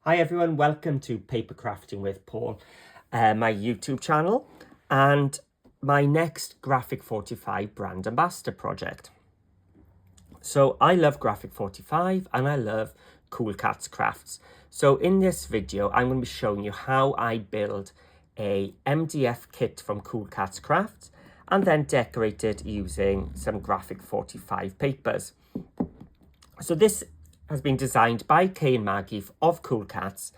Hi everyone, welcome to Paper Crafting with Paul, my YouTube channel and my next Graphic 45 brand ambassador project. So I love Graphic 45 and I love Cool Katz Crafts. So in this video, I'm going to be showing you how I build a MDF kit from Cool Katz Crafts and then decorate it using some Graphic 45 papers. So this has been designed by Kay and Maggie of Cool Katz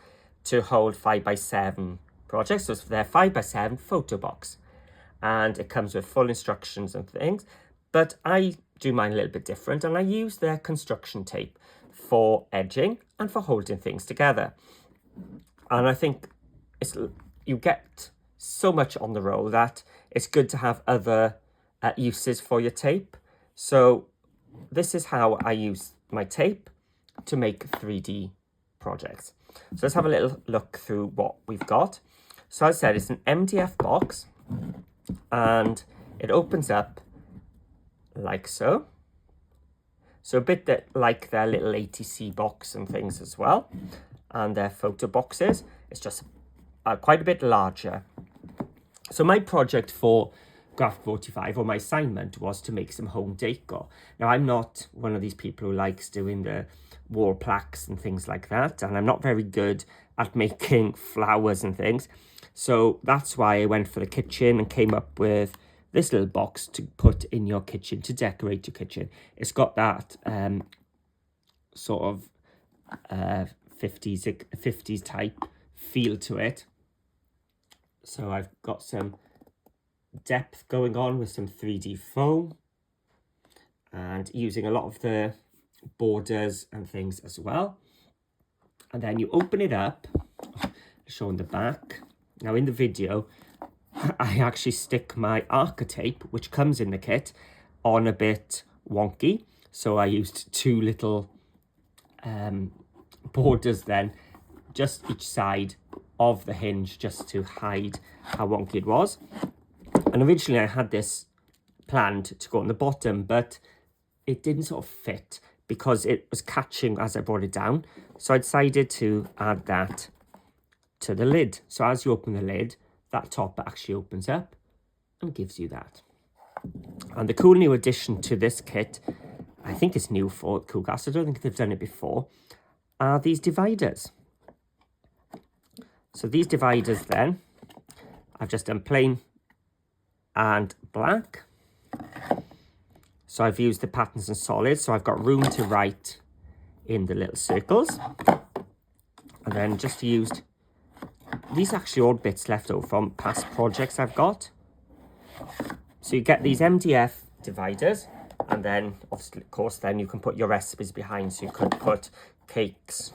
to hold 5x7 projects. So it's their 5x7 photo box. And it comes with full instructions and things. But I do mine a little bit different and I use their construction tape for edging and for holding things together. And I think you get so much on the roll that it's good to have other uses for your tape. So this is how I use my tape to make 3D projects. So let's have a little look through what we've got. So as I said, it's an MDF box and it opens up like so. So a bit like their little ATC box and things as well. And their photo boxes, it's just quite a bit larger. So my project for Graphic 45, or my assignment, was to make some home decor. Now, I'm not one of these people who likes doing the wall plaques and things like that, and I'm not very good at making flowers and things. So that's why I went for the kitchen and came up with this little box to put in your kitchen, to decorate your kitchen. It's got that sort of 50s type feel to it. So I've got some depth going on with some 3D foam and using a lot of the borders and things as well. And then you open it up, showing the back. Now in the video, I actually stick my Arca tape, which comes in the kit, on a bit wonky. So I used two little borders then, just each side of the hinge, just to hide how wonky it was. And originally I had this planned to go on the bottom, but it didn't sort of fit because it was catching as I brought it down. So I decided to add that to the lid. So as you open the lid, that top actually opens up and gives you that. And the cool new addition to this kit, I think it's new for Cool Katz, I don't think they've done it before, are these dividers. So these dividers then, I've just done plain and black. So I've used the patterns and solids, so I've got room to write in the little circles. And then just used, these actually all bits left over from past projects I've got. So you get these MDF dividers, and then obviously, of course, then you can put your recipes behind. So you could put cakes,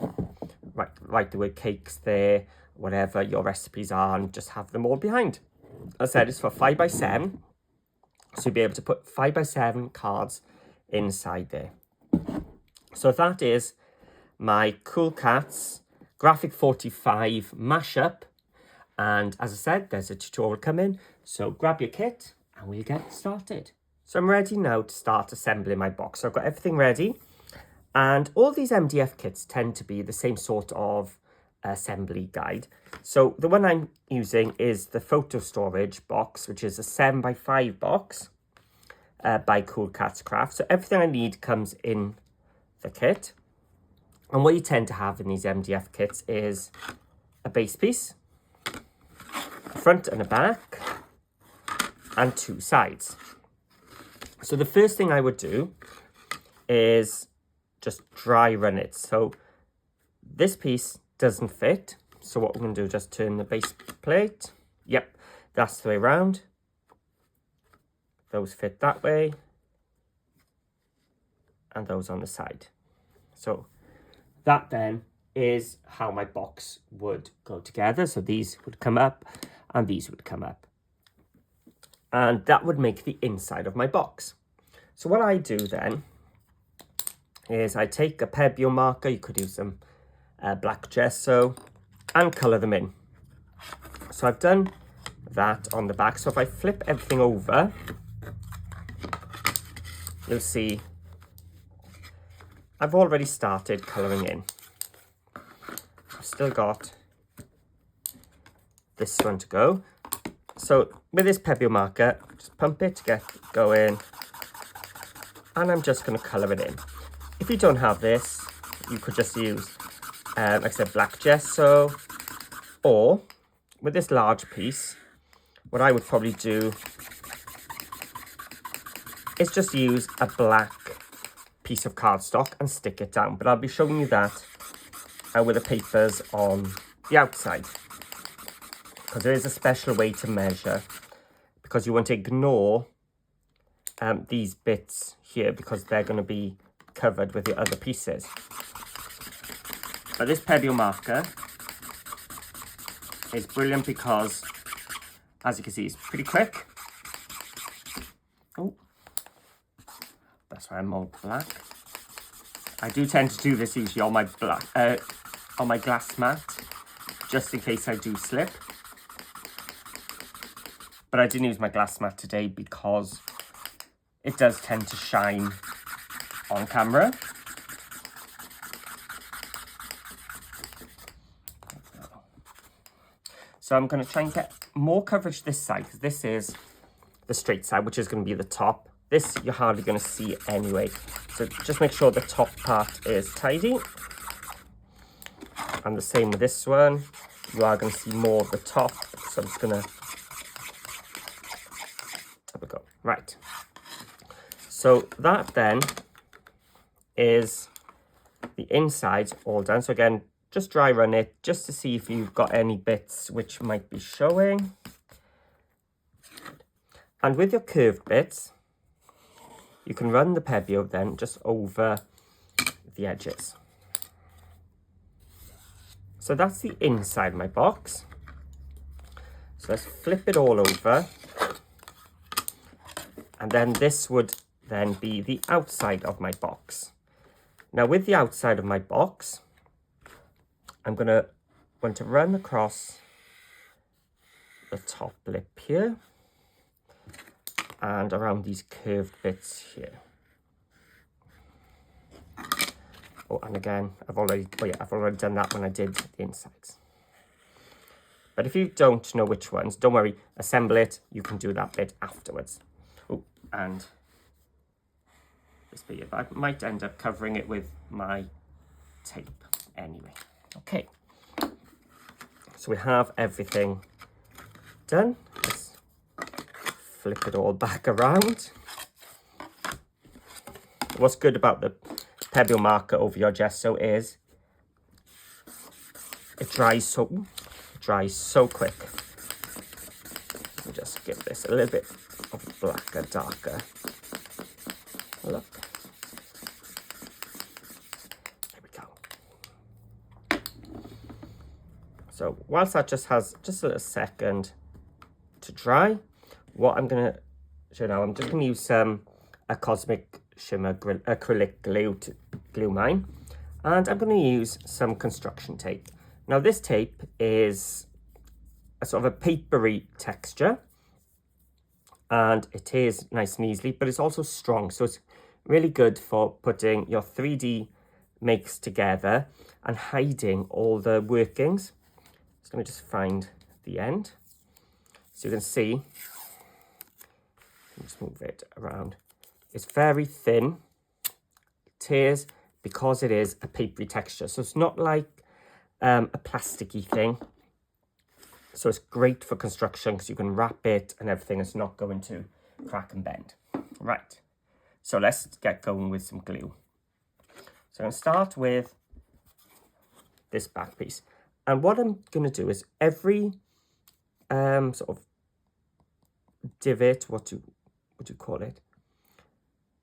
write the word cakes there, whatever your recipes are, and just have them all behind. As I said, it's for 5x7, so you'll be able to put 5x7 cards inside there. So that is my Cool Katz Graphic 45 mashup, and as I said, there's a tutorial coming, so grab your kit and we'll get started. So I'm ready now to start assembling my box. So I've got everything ready, and all these MDF kits tend to be the same sort of assembly guide. So the one I'm using is the photo storage box, which is a 7x5 box by Cool Katz Crafts. So everything I need comes in the kit. And what you tend to have in these MDF kits is a base piece, a front and a back, and two sides. So the first thing I would do is just dry run it. So this piece doesn't fit, so what we're going to do, just turn the base plate. Yep, that's the way around. Those fit that way, and those on the side. So that then is how my box would go together. So these would come up and these would come up, and that would make the inside of my box. So what I do then is I take a Pebble marker, you could use some black gesso, and colour them in. So I've done that on the back. So if I flip everything over, you'll see I've already started colouring in. still got this one to go. So with this Pebble marker, just pump it to get going, and I'm just going to colour it in. If you don't have this, you could just use, like I said, black gesso, or with this large piece, what I would probably do is just use a black piece of cardstock and stick it down. But I'll be showing you that with the papers on the outside, because there is a special way to measure, because you want to ignore these bits here because they're going to be covered with the other pieces. But this Pebble marker is brilliant because, as you can see, it's pretty quick. Oh, that's why I'm all black. I do tend to do this usually on my on my glass mat, just in case I do slip. But I didn't use my glass mat today because it does tend to shine on camera. So I'm going to try and get more coverage this side, because this is the straight side, which is going to be the top. This you're hardly going to see anyway. So just make sure the top part is tidy. And the same with this one. You are going to see more of the top. So I'm just going to have a go. Right. So that then is the inside all done. So again, just dry run it just to see if you've got any bits which might be showing. And with your curved bits, you can run the Pebble then just over the edges. So that's the inside of my box. So let's flip it all over. And then this would then be the outside of my box. Now with the outside of my box, I'm going to want to run across the top lip here and around these curved bits here. Oh, and again, I've already done that when I did the insides. But if you don't know which ones, don't worry, assemble it. You can do that bit afterwards. Oh, and this bit, I might end up covering it with my tape anyway. Okay, so we have everything done. Let's flip it all back around. What's good about the Pebble marker over your gesso is it dries so quick. Let me just give this a little bit of blacker, darker look. So whilst that just has just a second to dry, what I'm going to show now, I'm just going to use a Cosmic Shimmer acrylic glue to glue mine. And I'm going to use some construction tape. Now this tape is a sort of a papery texture. And it is nice and easy, but it's also strong. So it's really good for putting your 3D makes together and hiding all the workings. So let me just find the end. So you can see, just move it around. It's very thin. It is because it is a papery texture. So it's not like a plasticky thing. So it's great for construction because you can wrap it and everything. It's not going to crack and bend. Right. So let's get going with some glue. So I'm going to start with this back piece. And what I'm going to do is every sort of divot, what do you call it?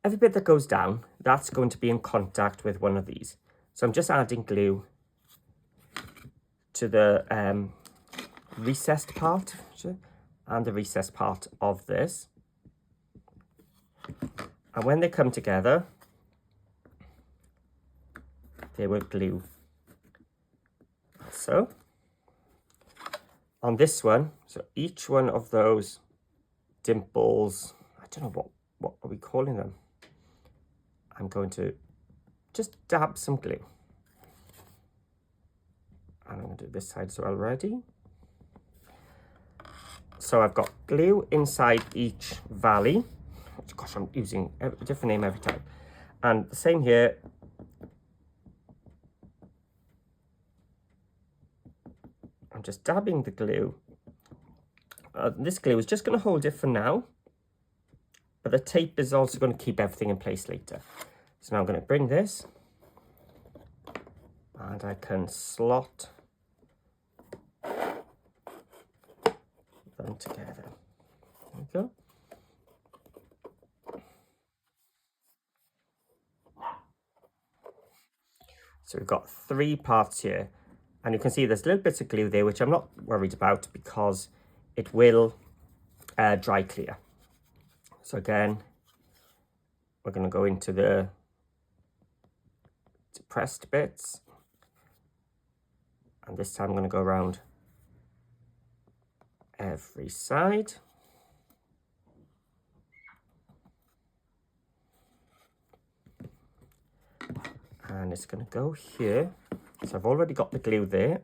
Every bit that goes down, that's going to be in contact with one of these. So I'm just adding glue to the recessed part and the recessed part of this. And when they come together, they will glue. So on this one, so each one of those dimples, I don't know what are we calling them. I'm going to just dab some glue. And this side as well ready. So I've got glue inside each valley. Gosh, I'm using a different name every time. And the same here. I'm just dabbing the glue. This glue is just going to hold it for now, but the tape is also going to keep everything in place later. So now I'm going to bring this, and I can slot them together. There we go. So we've got 3 parts here, and you can see there's little bits of glue there, which I'm not worried about because it will dry clear. So again, we're going to go into the depressed bits, and this time I'm going to go around every side. And it's going to go here. So I've already got the glue there.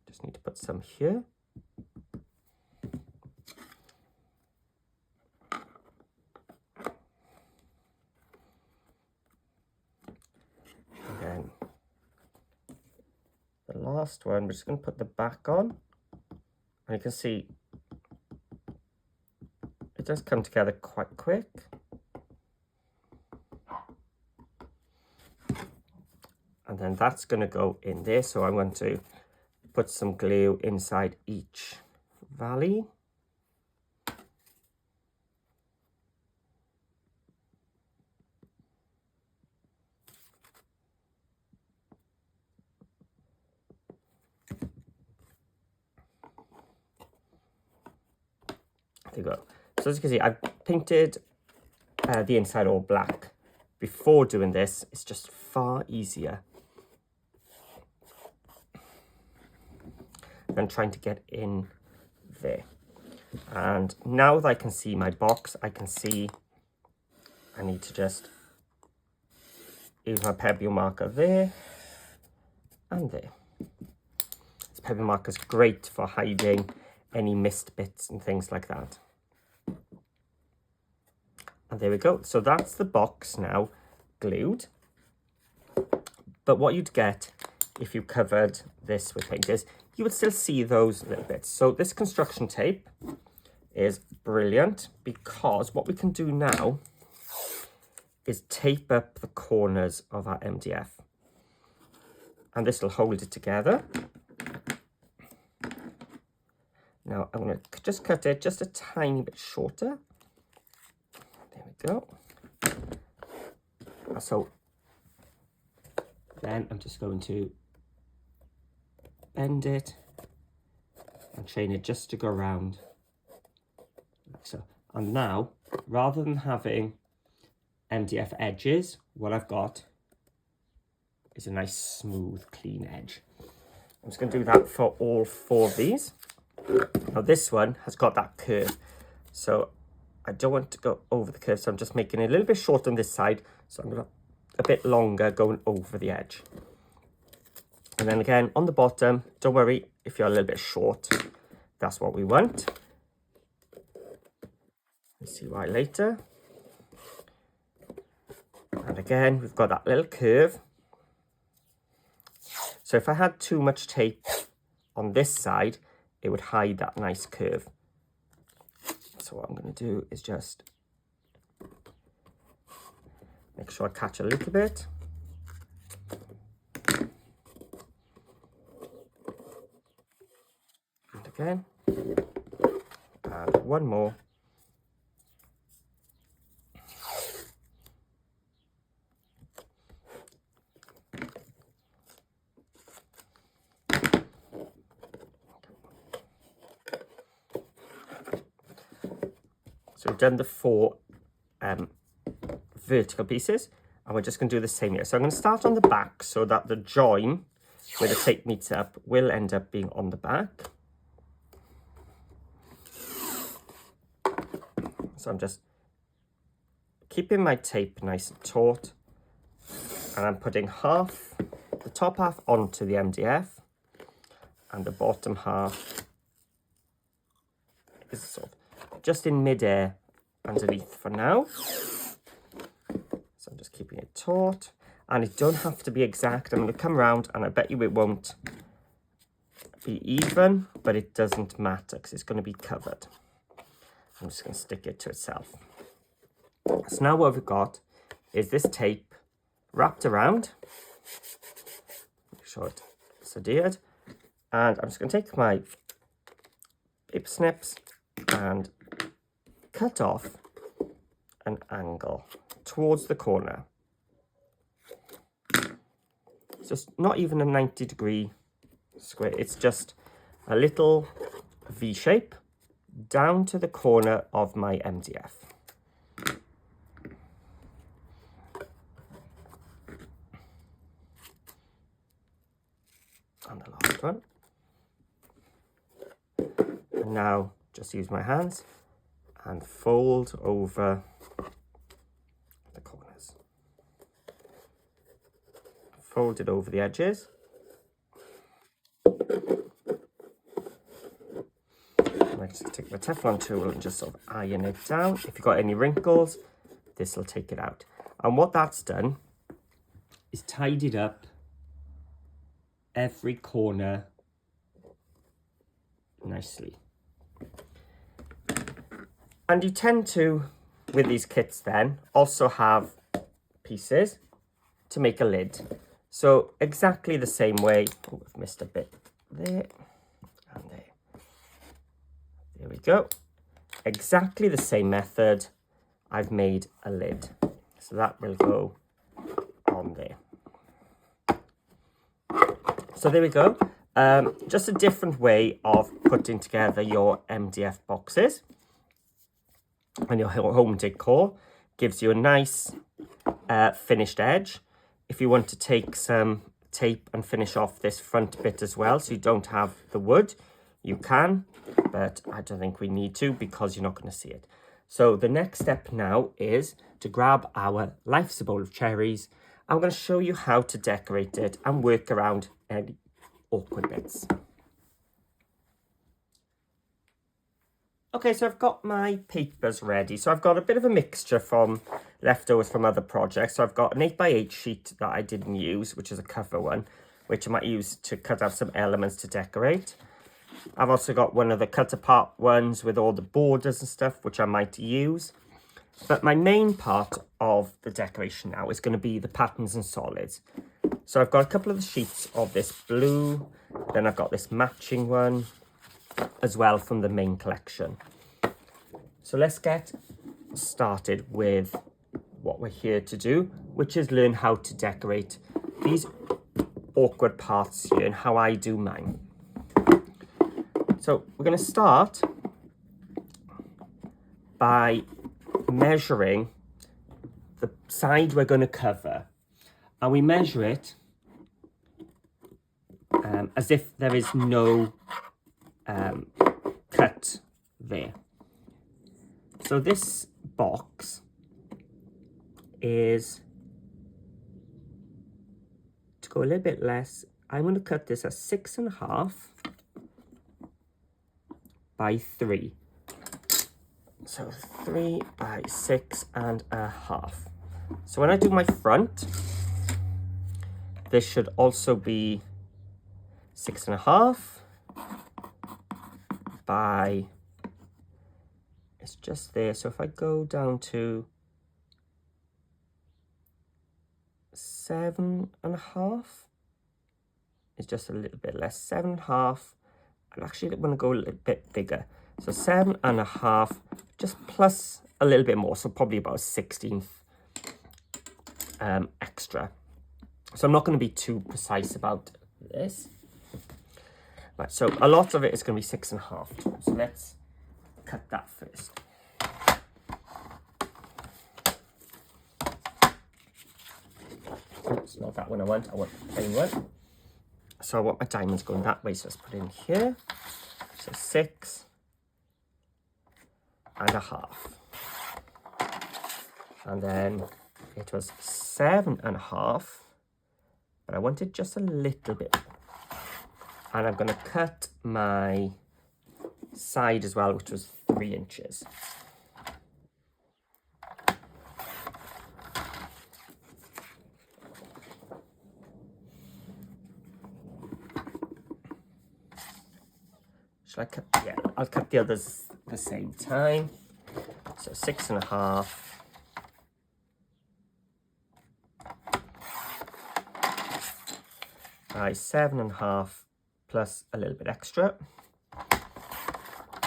Just need to put some here. And then the last one, we're just going to put the back on. And you can see it does come together quite quick. And then that's going to go in there. So I'm going to put some glue inside each valley. There you go. So as you can see, I've painted the inside all black. Before doing this, it's just far easier than trying to get in there. And now that I can see my box, I can see I need to just use my pebble marker there and there. This pebble marker is great for hiding any missed bits and things like that. And there we go. So that's the box now glued. But what you'd get if you covered this with paint is you would still see those little bits. So this construction tape is brilliant because what we can do now is tape up the corners of our MDF. And this will hold it together. Now I'm going to just cut it just a tiny bit shorter. There we go. So then I'm just going to bend it and train it just to go around like so. And now, rather than having MDF edges, what I've got is a nice smooth clean edge. I'm just going to do that for all 4 of these. Now this one has got that curve, so I don't want to go over the curve, so I'm just making it a little bit short on this side, so I'm going to a bit longer going over the edge. And then again on the bottom, don't worry if you're a little bit short, that's what we want. You'll see why later. And again, we've got that little curve. So if I had too much tape on this side, it would hide that nice curve. So what I'm going to do is just make sure I catch a little bit. And again. And one more. So we've done the 4 vertical pieces, and we're just going to do the same here. So I'm going to start on the back so that the join where the tape meets up will end up being on the back. So I'm just keeping my tape nice and taut, and I'm putting the top half onto the MDF, and the bottom half is sort of just in mid-air underneath for now. So I'm just keeping it taut, and it don't have to be exact. I'm going to come around, and I bet you it won't be even, but it doesn't matter because it's going to be covered. I'm just going to stick it to itself. So now what we've got is this tape wrapped around. Make sure it's adhered. And I'm just going to take my paper snips and cut off an angle towards the corner. It's just not even a 90-degree square. It's just a little V shape down to the corner of my MDF. And the last one. And now just use my hands and fold over the corners. Fold it over the edges. I just take my Teflon tool and just sort of iron it down. If you've got any wrinkles, this will take it out. And what that's done is tidied up every corner nicely. And you tend to, with these kits then, also have pieces to make a lid. So exactly the same way, oh, I've missed a bit there and there. There we go. Exactly the same method, I've made a lid. So that will go on there. So there we go. Just a different way of putting together your MDF boxes. And your home decor gives you a nice finished edge. If you want to take some tape and finish off this front bit as well, so you don't have the wood, you can, but I don't think we need to because you're not going to see it. So the next step now is to grab our Life's a Bowl of Cherries. I'm going to show you how to decorate it and work around any awkward bits. Okay, so I've got my papers ready. So I've got a bit of a mixture from leftovers from other projects. So I've got an 8x8 sheet that I didn't use, which is a cover one, which I might use to cut out some elements to decorate. I've also got one of the cut apart ones with all the borders and stuff, which I might use. But my main part of the decoration now is going to be the patterns and solids. So I've got a couple of the sheets of this blue, then I've got this matching one as well from the main collection. So let's get started with what we're here to do, which is learn how to decorate these awkward parts here and how I do mine. So we're going to start by measuring the side we're going to cover, and we measure it as if there is no cut there. So this box is, to go a little bit less, I'm going to cut this at 6.5 by 3. So 3 by 6.5. So when I do my front, this should also be 6.5 by, it's just there. So if I go down to 7.5, it's just a little bit less. 7.5. And actually I want to go a little bit bigger. So 7.5, just plus a little bit more. So probably about a 16th extra. So I'm not going to be too precise about this. Right, so a lot of it is going to be 6.5. So let's cut that first. It's not that one I want the plain one. So I want my diamonds going that way, so let's put it in here. So 6.5. And then it was 7.5, but I wanted just a little bit And I'm going to cut my side as well, which was 3 inches. Should I cut? Yeah, I'll cut the others at the same time. So 6.5. By 7.5 plus a little bit extra.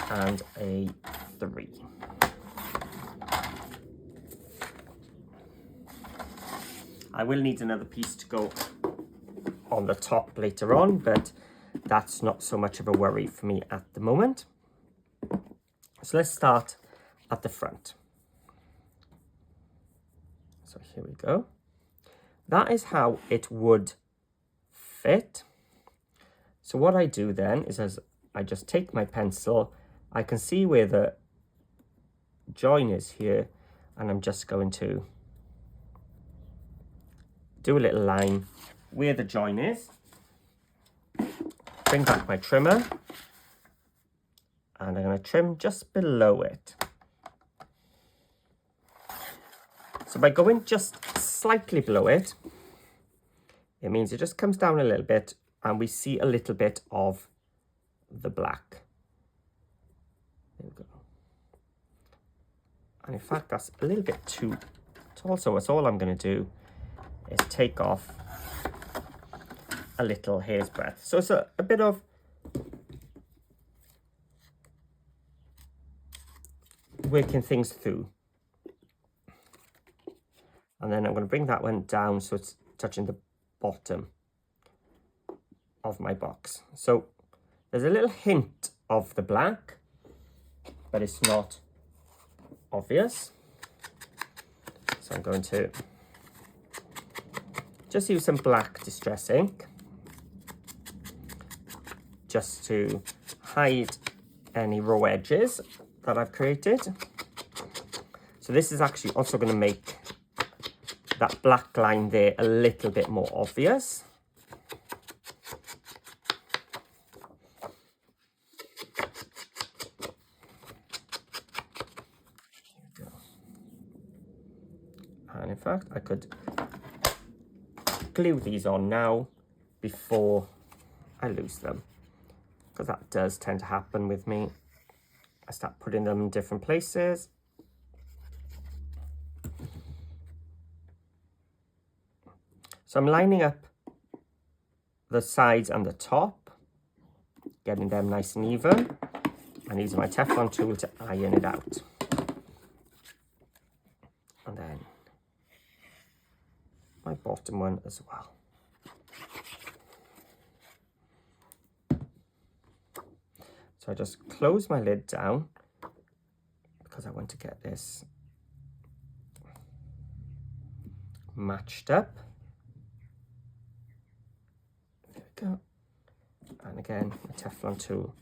And a 3. I will need another piece to go on the top later on, but that's not so much of a worry for me at the moment. So let's start at the front. So here we go. That is how it would fit. So what I do then is, as I just take my pencil, I can see where the join is here, and I'm just going to do a little line where the join is. Bring back my trimmer, and I'm going to trim just below it. So by going just slightly below it, it means it just comes down a little bit and we see a little bit of the black. There we go. And in fact, that's a little bit too tall. So that's all I'm going to do is take off a little hair's breadth. So it's a bit of working things through. And then I'm going to bring that one down so it's touching the bottom of my box. So there's a little hint of the black, but it's not obvious. So I'm going to just use some black distress ink just to hide any raw edges that I've created. So this is actually also going to make that black line there a little bit more obvious. Here we go. And in fact, I could glue these on now before I lose them, because that does tend to happen with me. I start putting them in different places. So I'm lining up the sides and the top, getting them nice and even, and using my Teflon tool to iron it out. And then my bottom one as well. So I just close my lid down because I want to get this matched up. There we go. And again, my Teflon tool,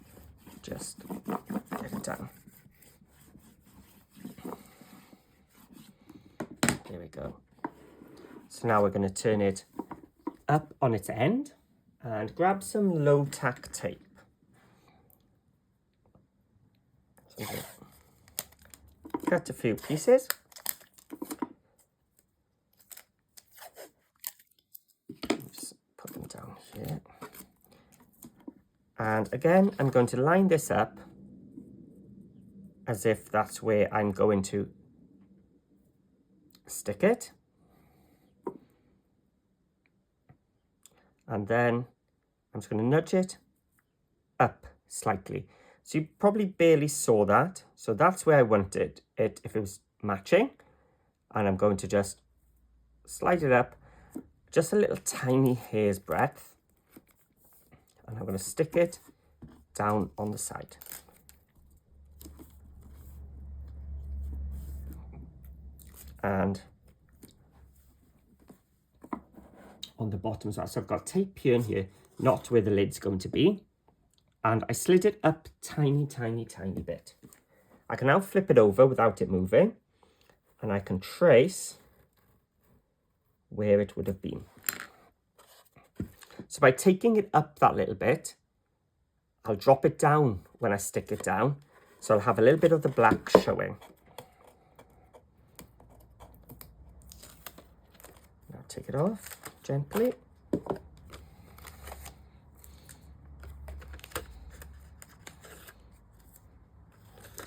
just get it down. There we go. So now we're going to turn it up on its end and grab some low tack tape. So I'm going to cut a few pieces. Just put them down here. And again, I'm going to line this up as if that's where I'm going to stick it. And then I'm just going to nudge it up slightly. So you probably barely saw that. So that's where I wanted it if it was matching. And I'm going to just slide it up just a little tiny hair's breadth. And I'm going to stick it down on the side. And on the bottom as well. So I've got tape here and here, not where the lid's going to be. And I slid it up tiny, tiny, tiny bit. I can now flip it over without it moving. And I can trace where it would have been. So by taking it up that little bit, I'll drop it down when I stick it down. So I'll have a little bit of the black showing. Now take it off gently.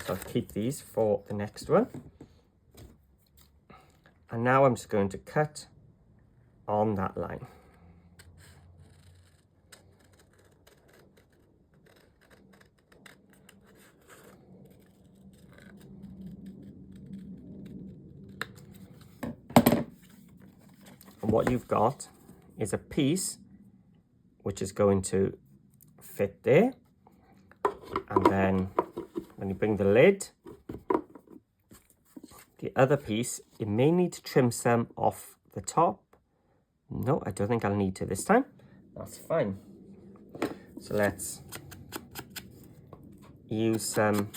So I'll keep these for the next one. And now I'm just going to cut on that line. And what you've got is a piece which is going to fit there. And then when you bring the lid, the other piece, you may need to trim some off the top. No, I don't think I'll need to this time. That's fine. So let's use some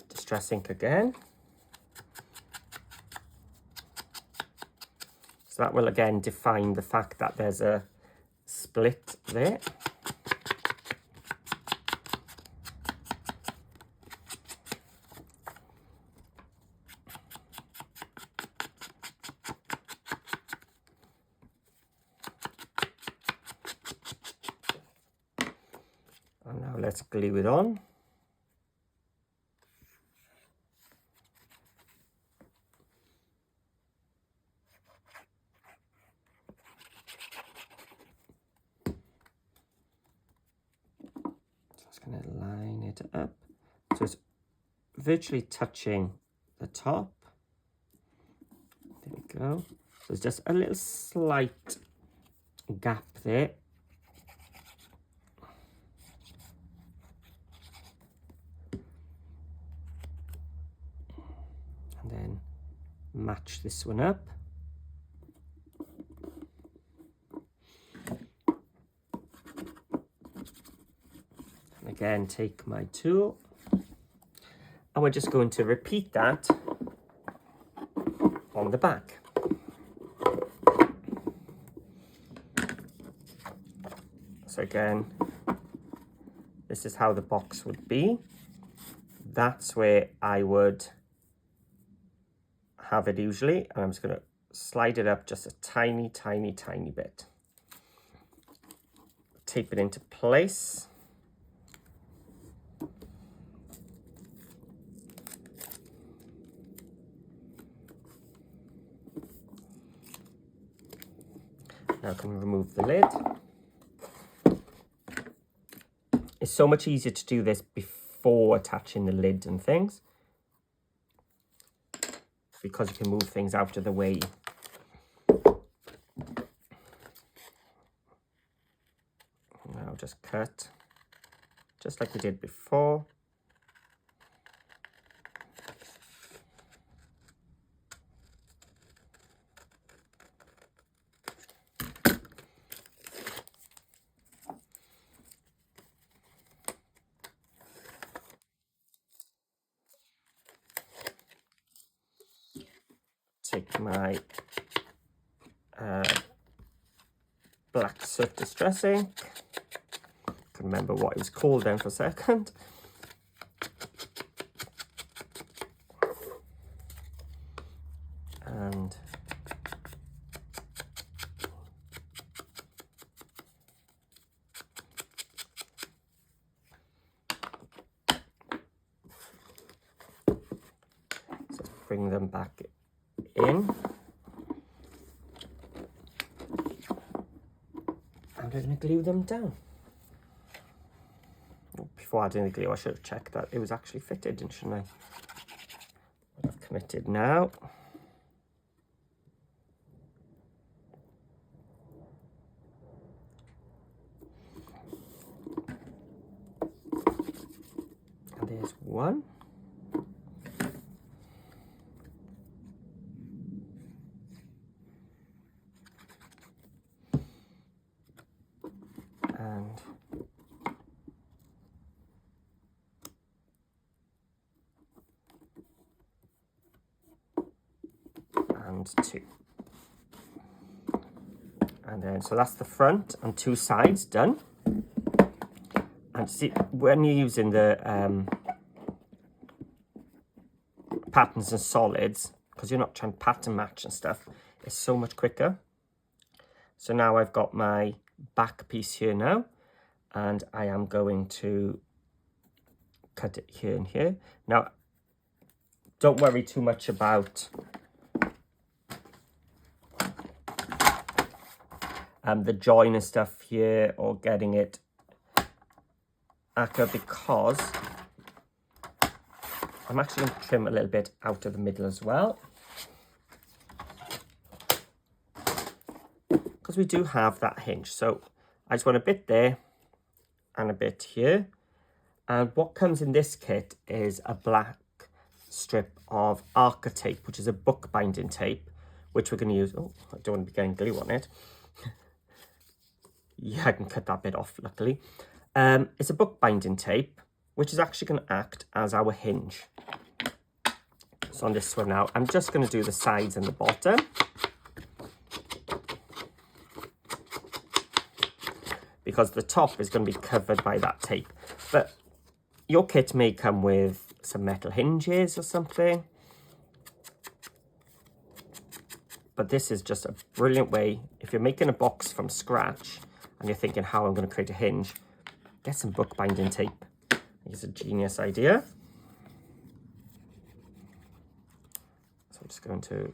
distress ink again. So that will again define the fact that there's a split there. And now let's glue it on. Just going to line it up so it's virtually touching the top. There we go. So there's just a little slight gap there. And then match this one up. And again, take my tool. And we're just going to repeat that on the back. So again, this is how the box would be. That's where I would have it usually, and I'm just going to slide it up just a tiny bit. Tape it into place. Now I can remove the lid. It's so much easier to do this before attaching the lid and things, because you can move things out of the way. Now just cut, just like we did before. Take my black soot distress ink. Can remember what it was called then for a second. And so let's bring them back in. And we're going to glue them down. Before adding the glue, I should have checked that it was actually fitted, shouldn't I? I've committed now. And there's one. And two. And then, so that's the front and two sides done. And see, when you're using the patterns and solids, because you're not trying to pattern match and stuff, it's so much quicker. So now I've got my back piece here now, and I am going to cut it here and here. Now, don't worry too much about the join and stuff here, or getting it accurate, because I'm actually going to trim a little bit out of the middle as well, because we do have that hinge. So I just want a bit there and a bit here. And what comes in this kit is a black strip of Arca tape, which is a book binding tape, which we're going to use. Oh, I don't want to be getting glue on it. Yeah, I can cut that bit off, luckily. It's a book binding tape, which is actually going to act as our hinge. So on this one now, I'm just going to do the sides and the bottom. Because the top is going to be covered by that tape. But your kit may come with some metal hinges or something. But this is just a brilliant way, if you're making a box from scratch and you're thinking how I'm going to create a hinge, get some book binding tape. It's a genius idea. So I'm just going to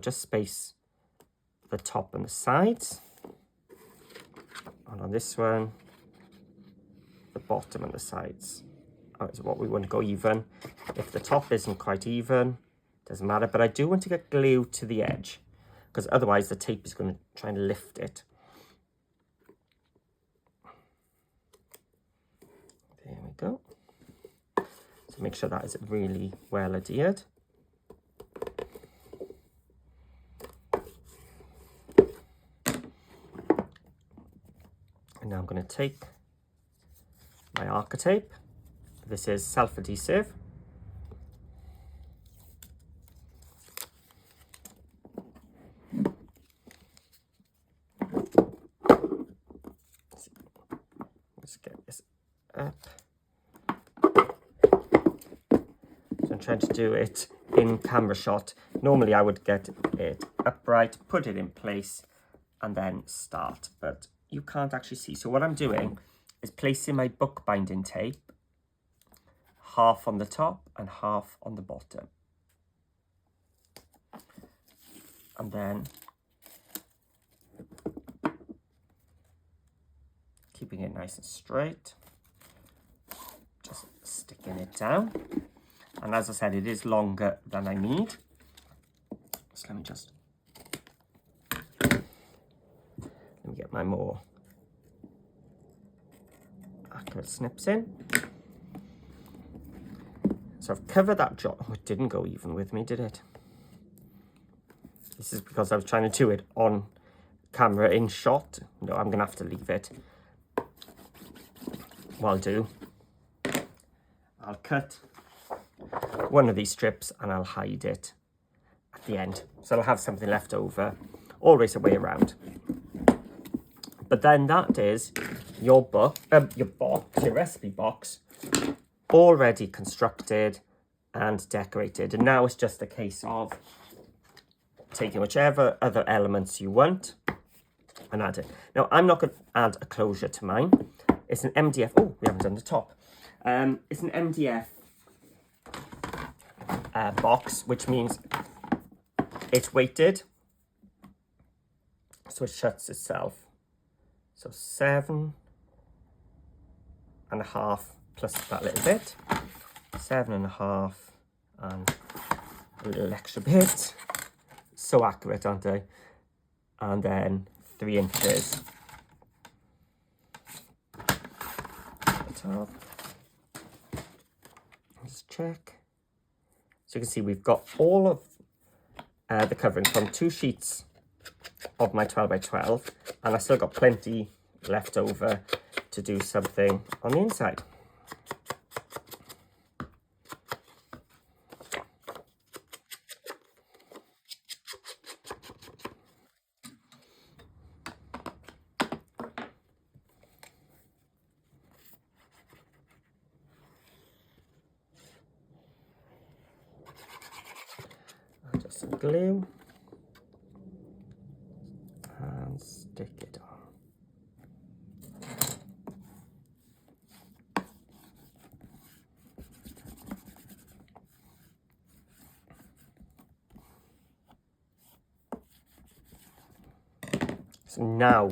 just space the top and the sides. And on this one, the bottom and the sides. That's what we want to go even. If the top isn't quite even, doesn't matter. But I do want to get glue to the edge, because otherwise the tape is going to try and lift it. There we go. So make sure that is really well adhered. And now I'm going to take my Arca tape. This is self-adhesive. Let's get this up. So I'm trying to do it in camera shot. Normally I would get it upright, put it in place, and then start. But you can't actually see. So what I'm doing is placing my book binding tape half on the top and half on the bottom. And then keeping it nice and straight, just sticking it down. And as I said, it is longer than I need. So let me get my more accurate snips in. So I've covered that job. Oh, it didn't go even with me, did it? This is because I was trying to do it on camera in shot. No, I'm going to have to leave it. What I'll do, I'll cut one of these strips and I'll hide it at the end. So I'll have something left over always the way around. But then that is your box, your recipe box, already constructed and decorated. And now it's just a case of taking whichever other elements you want and add it. Now, I'm not going to add a closure to mine. It's an MDF. Oh, we haven't done the top. It's an MDF box, which means it's weighted, so it shuts itself. So 7.5 plus that little bit, 7.5 and a little extra bit. So accurate, aren't they? And then 3 inches at the top. Let's check. So you can see we've got all of the covering from 2 sheets of my 12 by 12, and I still got plenty left over to do something on the inside. Just some glue and stick it on. So now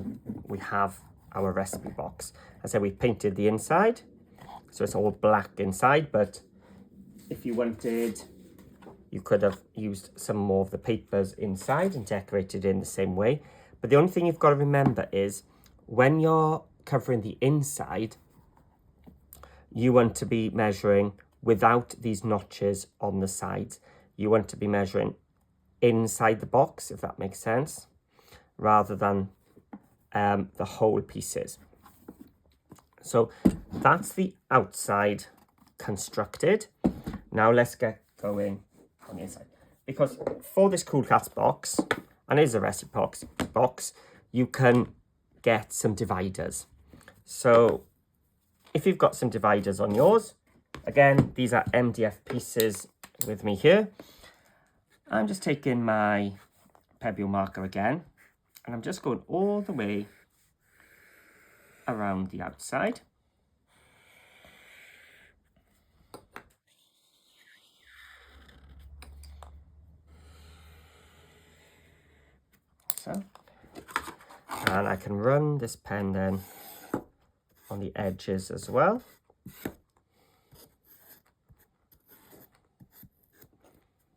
we have our recipe box. As I said, we painted the inside, so it's all black inside, but if you wanted, you could have used some more of the papers inside and decorated in the same way. But the only thing you've got to remember is when you're covering the inside, you want to be measuring without these notches on the sides. You want to be measuring inside the box, if that makes sense, rather than the whole pieces. So that's the outside constructed. Now let's get going on the inside. Because for this Cool Katz box, and it is a recipe box, you can get some dividers. So if you've got some dividers on yours, again, these are MDF pieces with me here. I'm just taking my pebble marker again, and I'm just going all the way around the outside. So, and I can run this pen then on the edges as well.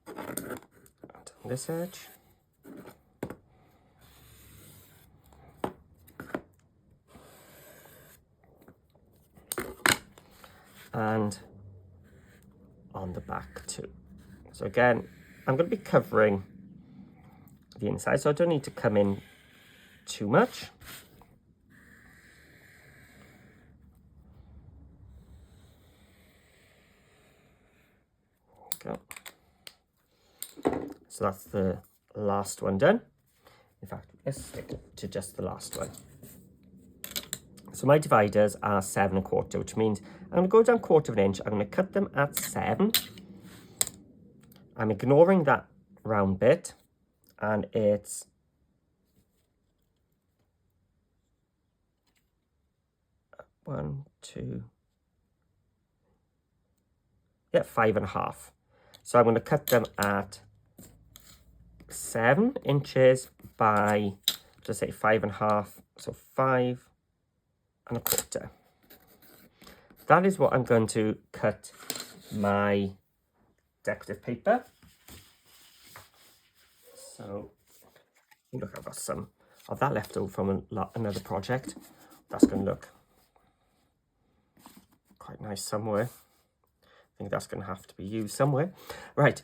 And on this edge. And on the back too. So again, I'm going to be covering the inside, so I don't need to come in too much. Go. So that's the last one done. In fact, let's stick to just the last one. So my dividers are 7 1/4, which means I'm going to go down 1/4 inch. I'm going to cut them at 7. I'm ignoring that round bit, and it's one, two, yeah, 5 1/2. So I'm going to cut them at 7 inches by, just say 5 1/2, so 5 1/4. That is what I'm going to cut my decorative paper. So look, I've got some of that left over from another project. That's going to look quite nice somewhere. I think that's going to have to be used somewhere. Right,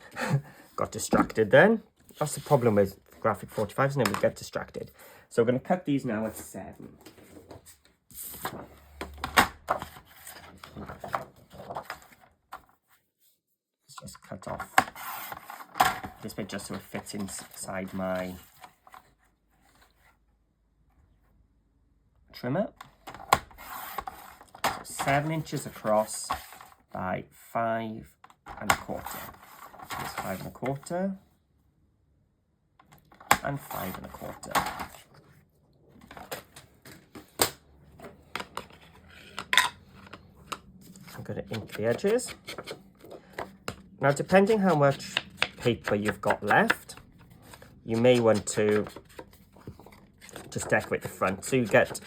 got distracted then. That's the problem with graphic 45s, and then we get distracted. So we're going to cut these now at 7. Let's just cut off this bit just so it fits inside my trimmer. So 7 inches across by 5 1/4. Here's 5 1/4 and 5 1/4. I'm going to ink the edges. Now, depending how much paper you've got left, you may want to just decorate the front. So you get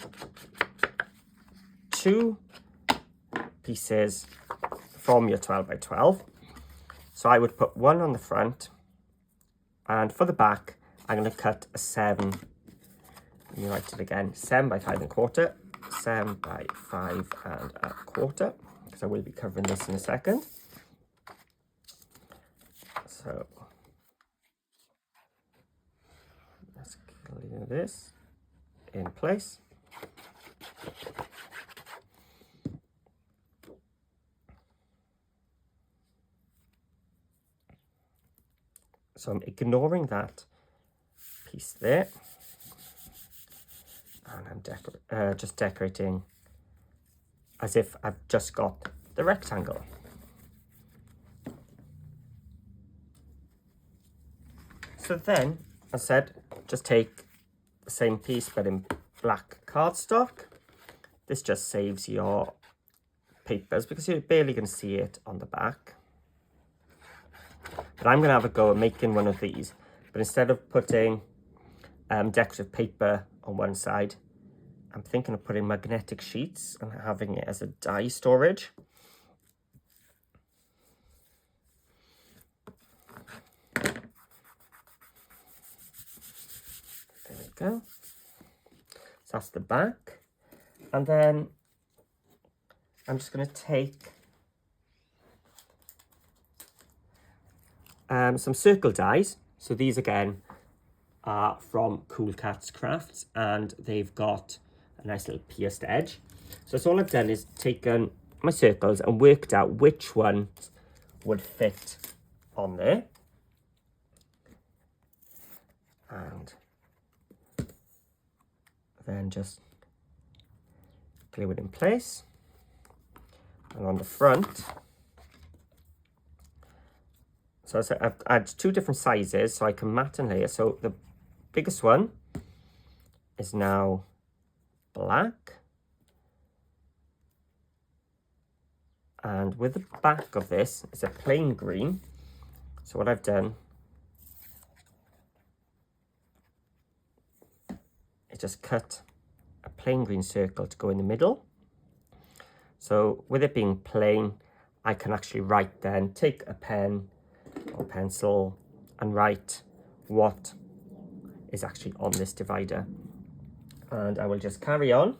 2 pieces from your 12 by 12. So I would put 1 on the front, and for the back, I'm going to cut a 7. Let me write it again: 7 by 5 1/4, 7 by 5 1/4, because I will be covering this in a second. So let's clear this in place. So I'm ignoring that piece there, and I'm just decorating as if I've just got the rectangle. So then, as I said, just take the same piece but in black cardstock. This just saves your papers because you're barely going to see it on the back. But I'm going to have a go at making one of these. But instead of putting decorative paper on one side, I'm thinking of putting magnetic sheets and having it as a die storage. There we go. So that's the back. And then I'm just going to take some circle dies. So these again are from Cool Katz Crafts, and they've got a nice little pierced edge. So all I've done is taken my circles and worked out which ones would fit on there. And then just glue it in place. And on the front, so as I've added 2 different sizes so I can mat and layer. So the biggest one is now black. And with the back of this is a plain green. So what I've done is just cut a plain green circle to go in the middle. So with it being plain, I can actually write then, take a pen or pencil and write what is actually on this divider. And I will just carry on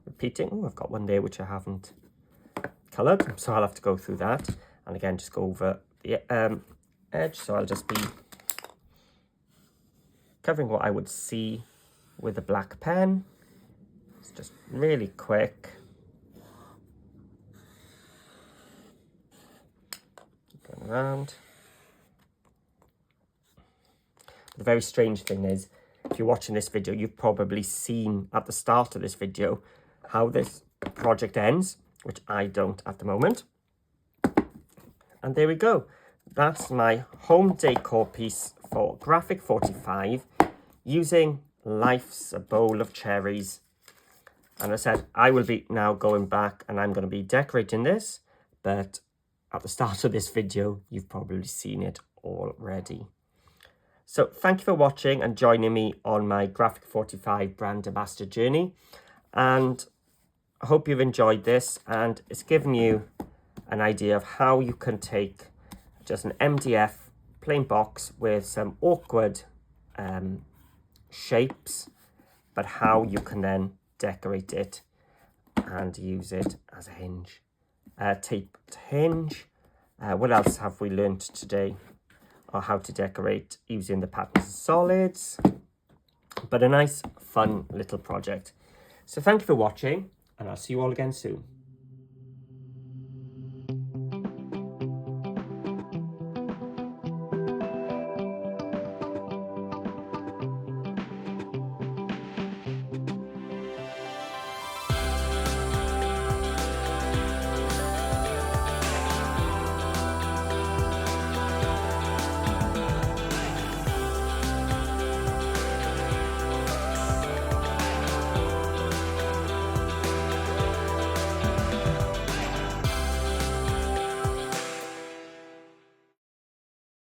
repeating. Oh, I've got one there which I haven't coloured, so I'll have to go through that. And again, just go over the edge. So I'll just be covering what I would see with a black pen. It's just really quick. Going around. The very strange thing is, if you're watching this video, you've probably seen at the start of this video how this project ends, which I don't at the moment. And there we go. That's my home decor piece for Graphic 45 using Life's a Bowl of Cherries. And I said, I will be now going back and I'm going to be decorating this, but at the start of this video, you've probably seen it already. So thank you for watching and joining me on my Graphic 45 brand ambassador journey. And I hope you've enjoyed this and it's given you an idea of how you can take just an MDF plain box with some awkward shapes, but how you can then decorate it and use it as a hinge, taped hinge. What else have we learned today? Or how to decorate using the patterns and solids, but a nice fun little project. So thank you for watching and I'll see you all again soon.